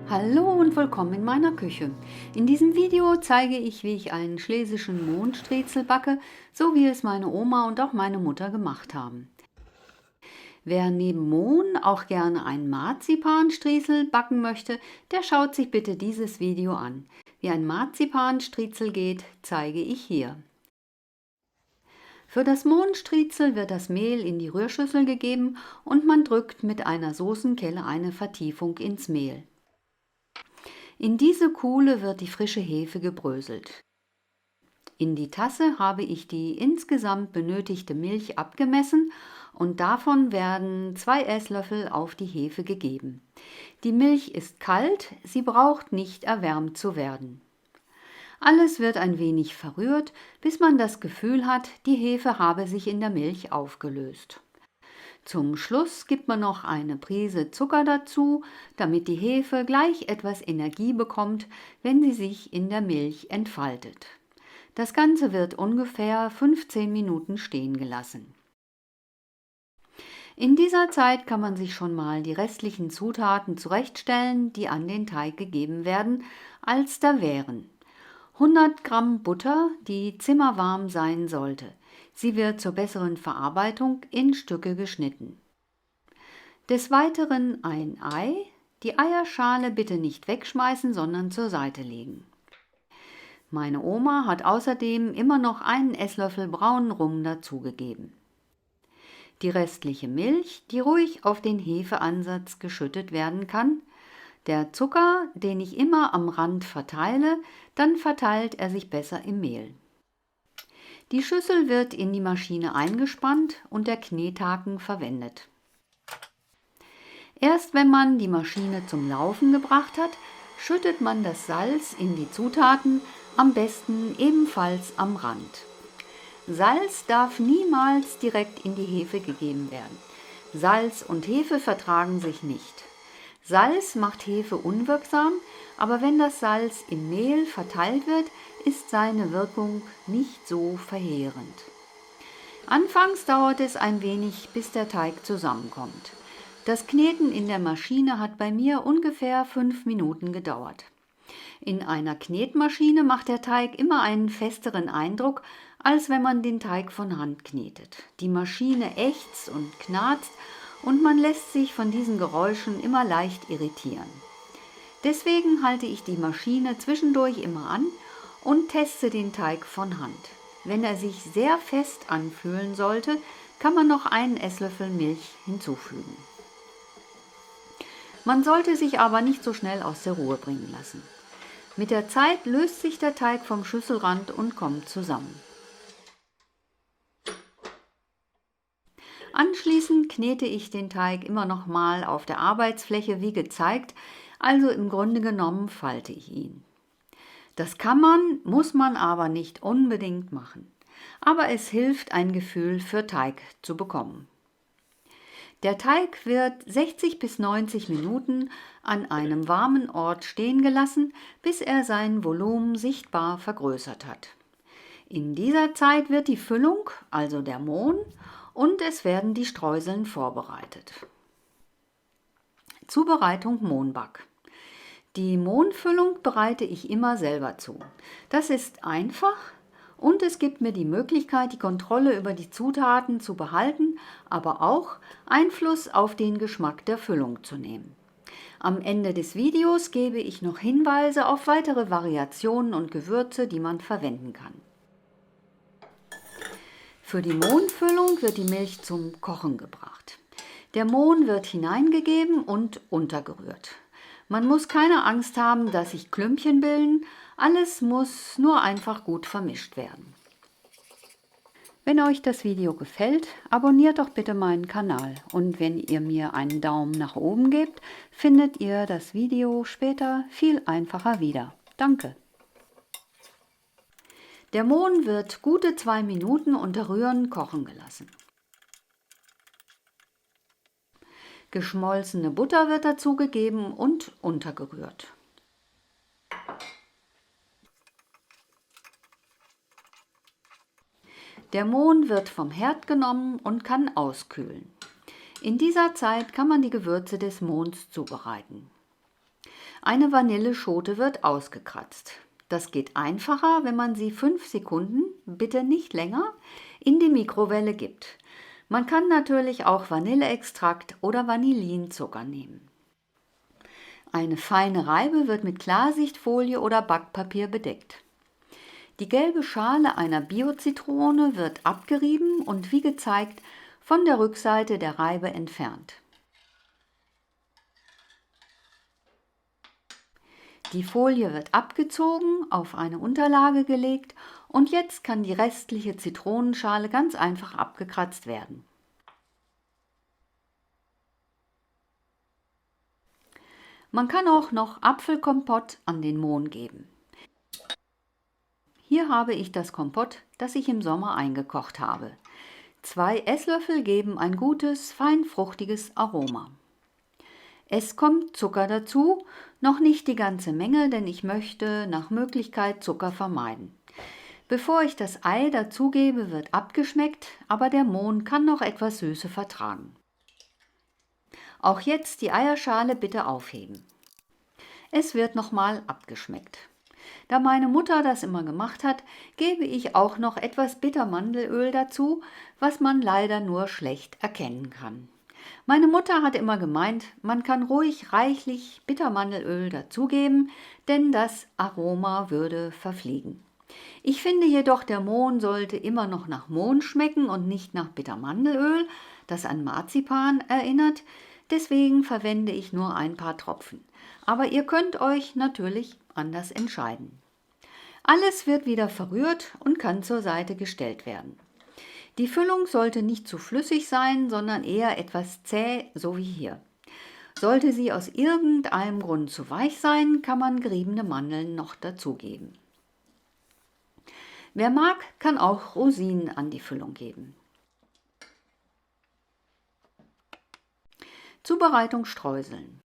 Hallo und willkommen in meiner Küche. In diesem Video zeige ich, wie ich einen schlesischen Mohnstriezel backe, so wie es meine Oma und auch meine Mutter gemacht haben. Wer neben Mohn auch gerne einen Marzipanstriezel backen möchte, der schaut sich bitte dieses Video an. Wie ein Marzipanstriezel geht, zeige ich hier. Für das Mohnstriezel wird das Mehl in die Rührschüssel gegeben und man drückt mit einer Soßenkelle eine Vertiefung ins Mehl. In diese Kuhle wird die frische Hefe gebröselt. In die Tasse habe ich die insgesamt benötigte Milch abgemessen und davon werden 2 Esslöffel auf die Hefe gegeben. Die Milch ist kalt, sie braucht nicht erwärmt zu werden. Alles wird ein wenig verrührt, bis man das Gefühl hat, die Hefe habe sich in der Milch aufgelöst. Zum Schluss gibt man noch eine Prise Zucker dazu, damit die Hefe gleich etwas Energie bekommt, wenn sie sich in der Milch entfaltet. Das Ganze wird ungefähr 15 Minuten stehen gelassen. In dieser Zeit kann man sich schon mal die restlichen Zutaten zurechtstellen, die an den Teig gegeben werden, als da wären 100 Gramm Butter, die zimmerwarm sein sollte. Sie wird zur besseren Verarbeitung in Stücke geschnitten. Des Weiteren ein Ei. Die Eierschale bitte nicht wegschmeißen, sondern zur Seite legen. Meine Oma hat außerdem immer noch einen Esslöffel braunen Rum dazugegeben. Die restliche Milch, die ruhig auf den Hefeansatz geschüttet werden kann. Der Zucker, den ich immer am Rand verteile, dann verteilt er sich besser im Mehl. Die Schüssel wird in die Maschine eingespannt und der Knethaken verwendet. Erst wenn man die Maschine zum Laufen gebracht hat, schüttet man das Salz in die Zutaten, am besten ebenfalls am Rand. Salz darf niemals direkt in die Hefe gegeben werden. Salz und Hefe vertragen sich nicht. Salz macht Hefe unwirksam, aber wenn das Salz im Mehl verteilt wird, ist seine Wirkung nicht so verheerend. Anfangs dauert es ein wenig, bis der Teig zusammenkommt. Das Kneten in der Maschine hat bei mir ungefähr 5 Minuten gedauert. In einer Knetmaschine macht der Teig immer einen festeren Eindruck, als wenn man den Teig von Hand knetet. Die Maschine ächzt und knarzt und man lässt sich von diesen Geräuschen immer leicht irritieren. Deswegen halte ich die Maschine zwischendurch immer an und teste den Teig von Hand. Wenn er sich sehr fest anfühlen sollte, kann man noch einen Esslöffel Milch hinzufügen. Man sollte sich aber nicht so schnell aus der Ruhe bringen lassen. Mit der Zeit löst sich der Teig vom Schüsselrand und kommt zusammen. Anschließend knete ich den Teig immer noch mal auf der Arbeitsfläche wie gezeigt, also im Grunde genommen falte ich ihn. Das kann man, muss man aber nicht unbedingt machen. Aber es hilft, ein Gefühl für Teig zu bekommen. Der Teig wird 60 bis 90 Minuten an einem warmen Ort stehen gelassen, bis er sein Volumen sichtbar vergrößert hat. In dieser Zeit wird die Füllung, also der Mohn, und es werden die Streuseln vorbereitet. Zubereitung Mohnback. Die Mohnfüllung bereite ich immer selber zu. Das ist einfach und es gibt mir die Möglichkeit, die Kontrolle über die Zutaten zu behalten, aber auch Einfluss auf den Geschmack der Füllung zu nehmen. Am Ende des Videos gebe ich noch Hinweise auf weitere Variationen und Gewürze, die man verwenden kann. Für die Mohnfüllung wird die Milch zum Kochen gebracht. Der Mohn wird hineingegeben und untergerührt. Man muss keine Angst haben, dass sich Klümpchen bilden, alles muss nur einfach gut vermischt werden. Wenn euch das Video gefällt, abonniert doch bitte meinen Kanal und wenn ihr mir einen Daumen nach oben gebt, findet ihr das Video später viel einfacher wieder. Danke! Der Mohn wird gute 2 Minuten unter Rühren kochen gelassen. Geschmolzene Butter wird dazugegeben und untergerührt. Der Mohn wird vom Herd genommen und kann auskühlen. In dieser Zeit kann man die Gewürze des Mohns zubereiten. Eine Vanilleschote wird ausgekratzt. Das geht einfacher, wenn man sie 5 Sekunden, bitte nicht länger, in die Mikrowelle gibt. Man kann natürlich auch Vanilleextrakt oder Vanillinzucker nehmen. Eine feine Reibe wird mit Klarsichtfolie oder Backpapier bedeckt. Die gelbe Schale einer Bio-Zitrone wird abgerieben und wie gezeigt von der Rückseite der Reibe entfernt. Die Folie wird abgezogen, auf eine Unterlage gelegt und jetzt kann die restliche Zitronenschale ganz einfach abgekratzt werden. Man kann auch noch Apfelkompott an den Mohn geben. Hier habe ich das Kompott, das ich im Sommer eingekocht habe. 2 Esslöffel geben ein gutes, fein fruchtiges Aroma. Es kommt Zucker dazu, noch nicht die ganze Menge, denn ich möchte nach Möglichkeit Zucker vermeiden. Bevor ich das Ei dazugebe, wird abgeschmeckt, aber der Mohn kann noch etwas Süße vertragen. Auch jetzt die Eierschale bitte aufheben. Es wird nochmal abgeschmeckt. Da meine Mutter das immer gemacht hat, gebe ich auch noch etwas Bittermandelöl dazu, was man leider nur schlecht erkennen kann. Meine Mutter hat immer gemeint, man kann ruhig reichlich Bittermandelöl dazugeben, denn das Aroma würde verfliegen. Ich finde jedoch, der Mohn sollte immer noch nach Mohn schmecken und nicht nach Bittermandelöl, das an Marzipan erinnert. Deswegen verwende ich nur ein paar Tropfen. Aber ihr könnt euch natürlich anders entscheiden. Alles wird wieder verrührt und kann zur Seite gestellt werden. Die Füllung sollte nicht zu flüssig sein, sondern eher etwas zäh, so wie hier. Sollte sie aus irgendeinem Grund zu weich sein, kann man geriebene Mandeln noch dazugeben. Wer mag, kann auch Rosinen an die Füllung geben. Zubereitung Streuseln.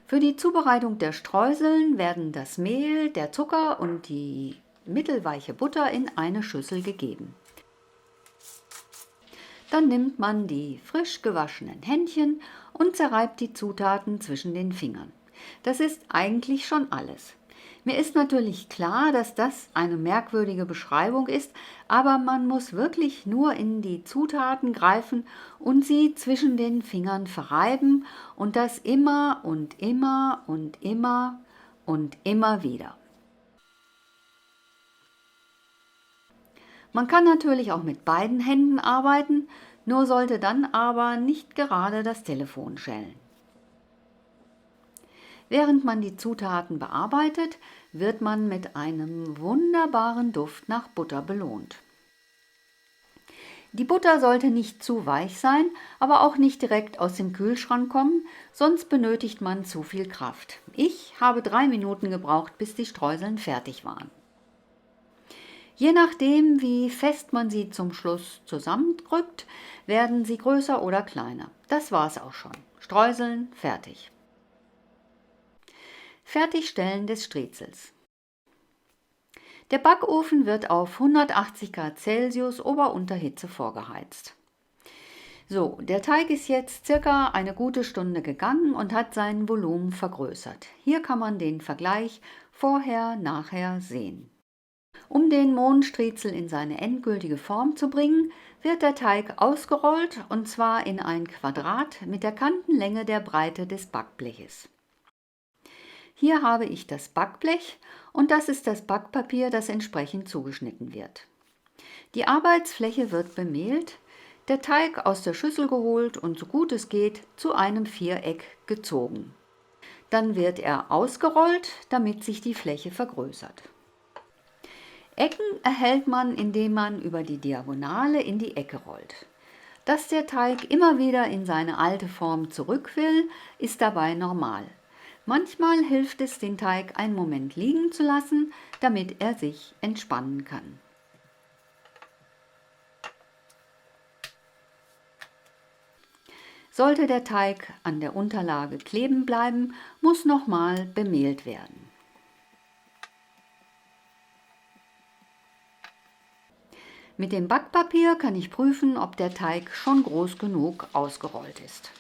Für die Zubereitung der Streuseln werden das Mehl, der Zucker und die mittelweiche Butter in eine Schüssel gegeben. Dann nimmt man die frisch gewaschenen Händchen und zerreibt die Zutaten zwischen den Fingern. Das ist eigentlich schon alles. Mir ist natürlich klar, dass das eine merkwürdige Beschreibung ist, aber man muss wirklich nur in die Zutaten greifen und sie zwischen den Fingern verreiben und das immer und immer und immer und immer wieder. Man kann natürlich auch mit beiden Händen arbeiten, nur sollte dann aber nicht gerade das Telefon schellen. Während man die Zutaten bearbeitet, wird man mit einem wunderbaren Duft nach Butter belohnt. Die Butter sollte nicht zu weich sein, aber auch nicht direkt aus dem Kühlschrank kommen, sonst benötigt man zu viel Kraft. Ich habe 3 Minuten gebraucht, bis die Streuseln fertig waren. Je nachdem, wie fest man sie zum Schluss zusammendrückt, werden sie größer oder kleiner. Das war's auch schon. Streuseln fertig. Fertigstellen des Strezels. Der Backofen wird auf 180 Grad Celsius Ober-Unterhitze vorgeheizt. So, der Teig ist jetzt circa eine gute Stunde gegangen und hat sein Volumen vergrößert. Hier kann man den Vergleich vorher-nachher sehen. Um den Mohnstriezel in seine endgültige Form zu bringen, wird der Teig ausgerollt und zwar in ein Quadrat mit der Kantenlänge der Breite des Backbleches. Hier habe ich das Backblech und das ist das Backpapier, das entsprechend zugeschnitten wird. Die Arbeitsfläche wird bemehlt, der Teig aus der Schüssel geholt und so gut es geht zu einem Viereck gezogen. Dann wird er ausgerollt, damit sich die Fläche vergrößert. Ecken erhält man, indem man über die Diagonale in die Ecke rollt. Dass der Teig immer wieder in seine alte Form zurück will, ist dabei normal. Manchmal hilft es, den Teig einen Moment liegen zu lassen, damit er sich entspannen kann. Sollte der Teig an der Unterlage kleben bleiben, muss nochmal bemehlt werden. Mit dem Backpapier kann ich prüfen, ob der Teig schon groß genug ausgerollt ist.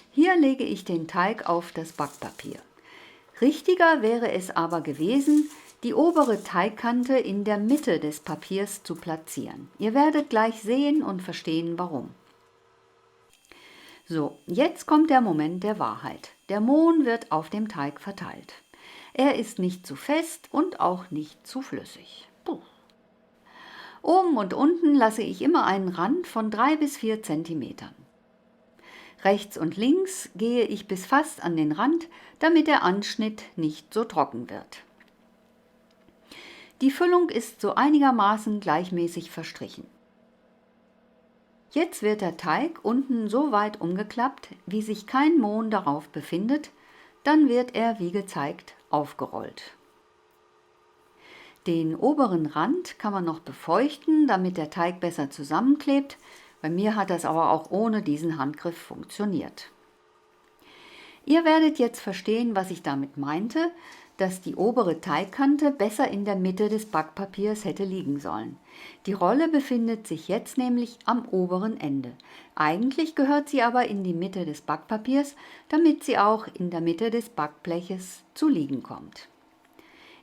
Hier lege ich den Teig auf das Backpapier. Richtiger wäre es aber gewesen, die obere Teigkante in der Mitte des Papiers zu platzieren. Ihr werdet gleich sehen und verstehen, warum. So, jetzt kommt der Moment der Wahrheit. Der Mohn wird auf dem Teig verteilt. Er ist nicht zu fest und auch nicht zu flüssig. Puh. Oben und unten lasse ich immer einen Rand von 3 bis 4 cm. Rechts und links gehe ich bis fast an den Rand, damit der Anschnitt nicht so trocken wird. Die Füllung ist so einigermaßen gleichmäßig verstrichen. Jetzt wird der Teig unten so weit umgeklappt, wie sich kein Mohn darauf befindet, dann wird er wie gezeigt aufgerollt. Den oberen Rand kann man noch befeuchten, damit der Teig besser zusammenklebt. Bei mir hat das aber auch ohne diesen Handgriff funktioniert. Ihr werdet jetzt verstehen, was ich damit meinte, dass die obere Teigkante besser in der Mitte des Backpapiers hätte liegen sollen. Die Rolle befindet sich jetzt nämlich am oberen Ende. Eigentlich gehört sie aber in die Mitte des Backpapiers, damit sie auch in der Mitte des Backbleches zu liegen kommt.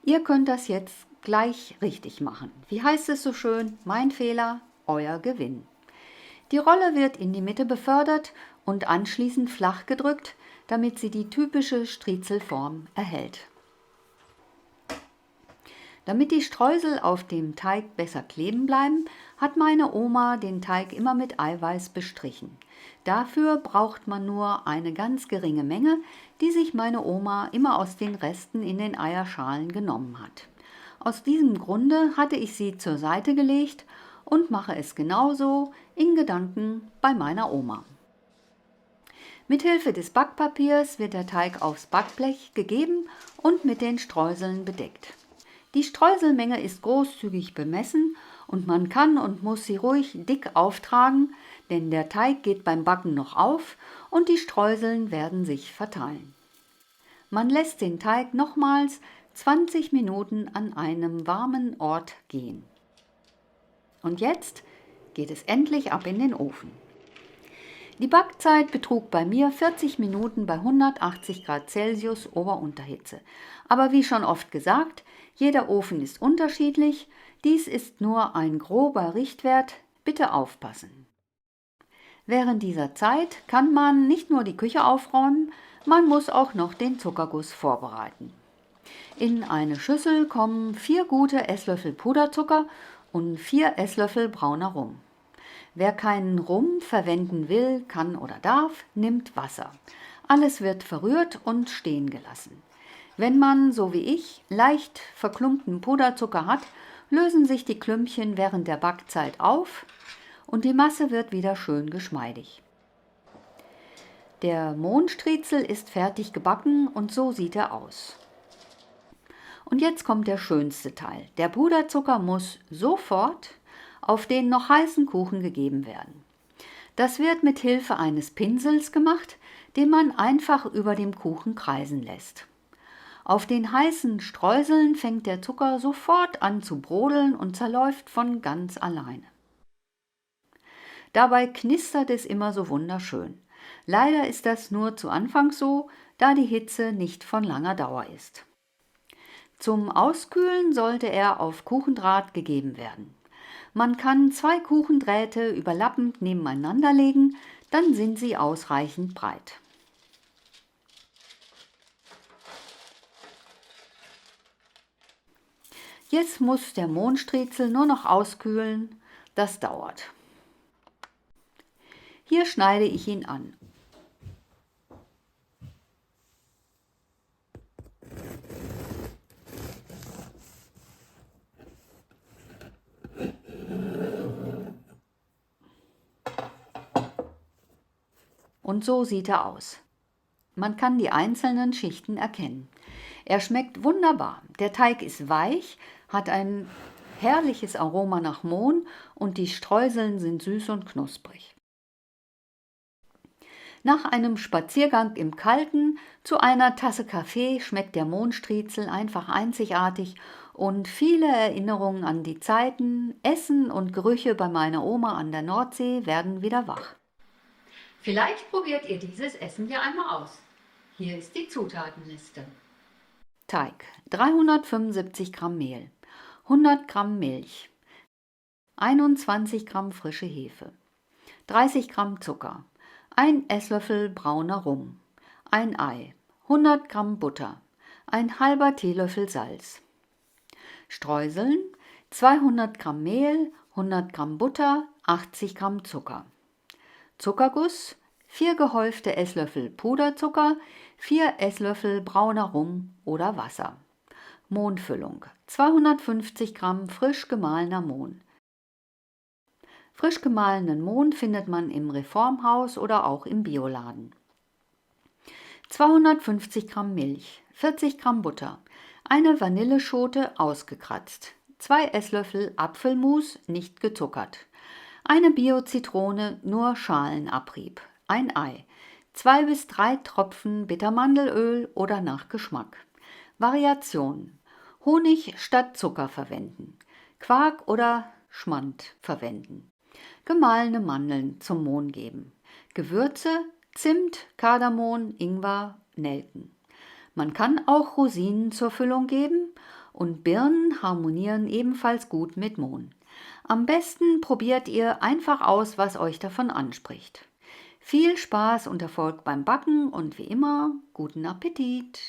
Ihr könnt das jetzt gleich richtig machen. Wie heißt es so schön? Mein Fehler, euer Gewinn. Die Rolle wird in die Mitte befördert und anschließend flach gedrückt, damit sie die typische Striezelform erhält. Damit die Streusel auf dem Teig besser kleben bleiben, hat meine Oma den Teig immer mit Eiweiß bestrichen. Dafür braucht man nur eine ganz geringe Menge, die sich meine Oma immer aus den Resten in den Eierschalen genommen hat. Aus diesem Grunde hatte ich sie zur Seite gelegt und mache es genauso in Gedanken bei meiner Oma. Mit Hilfe des Backpapiers wird der Teig aufs Backblech gegeben und mit den Streuseln bedeckt. Die Streuselmenge ist großzügig bemessen und man kann und muss sie ruhig dick auftragen, denn der Teig geht beim Backen noch auf und die Streuseln werden sich verteilen. Man lässt den Teig nochmals 20 Minuten an einem warmen Ort gehen. Und jetzt geht es endlich ab in den Ofen. Die Backzeit betrug bei mir 40 Minuten bei 180 Grad Celsius Ober-Unterhitze. Aber wie schon oft gesagt, jeder Ofen ist unterschiedlich, dies ist nur ein grober Richtwert, bitte aufpassen. Während dieser Zeit kann man nicht nur die Küche aufräumen, man muss auch noch den Zuckerguss vorbereiten. In eine Schüssel kommen 4 gute Esslöffel Puderzucker und 4 Esslöffel brauner Rum. Wer keinen Rum verwenden will, kann oder darf, nimmt Wasser. Alles wird verrührt und stehen gelassen. Wenn man, so wie ich, leicht verklumpten Puderzucker hat, lösen sich die Klümpchen während der Backzeit auf und die Masse wird wieder schön geschmeidig. Der Mohnstriezel ist fertig gebacken und so sieht er aus. Und jetzt kommt der schönste Teil. Der Puderzucker muss sofort auf den noch heißen Kuchen gegeben werden. Das wird mit Hilfe eines Pinsels gemacht, den man einfach über dem Kuchen kreisen lässt. Auf den heißen Streuseln fängt der Zucker sofort an zu brodeln und zerläuft von ganz alleine. Dabei knistert es immer so wunderschön. Leider ist das nur zu Anfang so, da die Hitze nicht von langer Dauer ist. Zum Auskühlen sollte er auf Kuchendraht gegeben werden. Man kann 2 Kuchendrähte überlappend nebeneinander legen, dann sind sie ausreichend breit. Jetzt muss der Mohnstriezel nur noch auskühlen, das dauert. Hier schneide ich ihn an. Und so sieht er aus. Man kann die einzelnen Schichten erkennen. Er schmeckt wunderbar. Der Teig ist weich, hat ein herrliches Aroma nach Mohn und die Streuseln sind süß und knusprig. Nach einem Spaziergang im Kalten zu einer Tasse Kaffee schmeckt der Mohnstriezel einfach einzigartig und viele Erinnerungen an die Zeiten, Essen und Gerüche bei meiner Oma an der Nordsee werden wieder wach. Vielleicht probiert ihr dieses Essen ja einmal aus. Hier ist die Zutatenliste. Teig: 375 Gramm Mehl, 100 Gramm Milch, 21 Gramm frische Hefe, 30 Gramm Zucker, 1 Esslöffel brauner Rum, ein Ei, 100 Gramm Butter, ein halber Teelöffel Salz. Streuseln: 200 Gramm Mehl, 100 Gramm Butter, 80 Gramm Zucker. Zuckerguss: 4 gehäufte Esslöffel Puderzucker, 4 Esslöffel brauner Rum oder Wasser. Mohnfüllung: 250 Gramm frisch gemahlener Mohn. Frisch gemahlenen Mohn findet man im Reformhaus oder auch im Bioladen. 250 Gramm Milch, 40 Gramm Butter, eine Vanilleschote ausgekratzt, 2 Esslöffel Apfelmus, nicht gezuckert, eine Bio-Zitrone, nur Schalenabrieb, ein Ei, 2 bis 3 Tropfen Bittermandelöl oder nach Geschmack. Variation: Honig statt Zucker verwenden, Quark oder Schmand verwenden, gemahlene Mandeln zum Mohn geben, Gewürze: Zimt, Kardamom, Ingwer, Nelken. Man kann auch Rosinen zur Füllung geben und Birnen harmonieren ebenfalls gut mit Mohn. Am besten probiert ihr einfach aus, was euch davon anspricht. Viel Spaß und Erfolg beim Backen und wie immer, guten Appetit!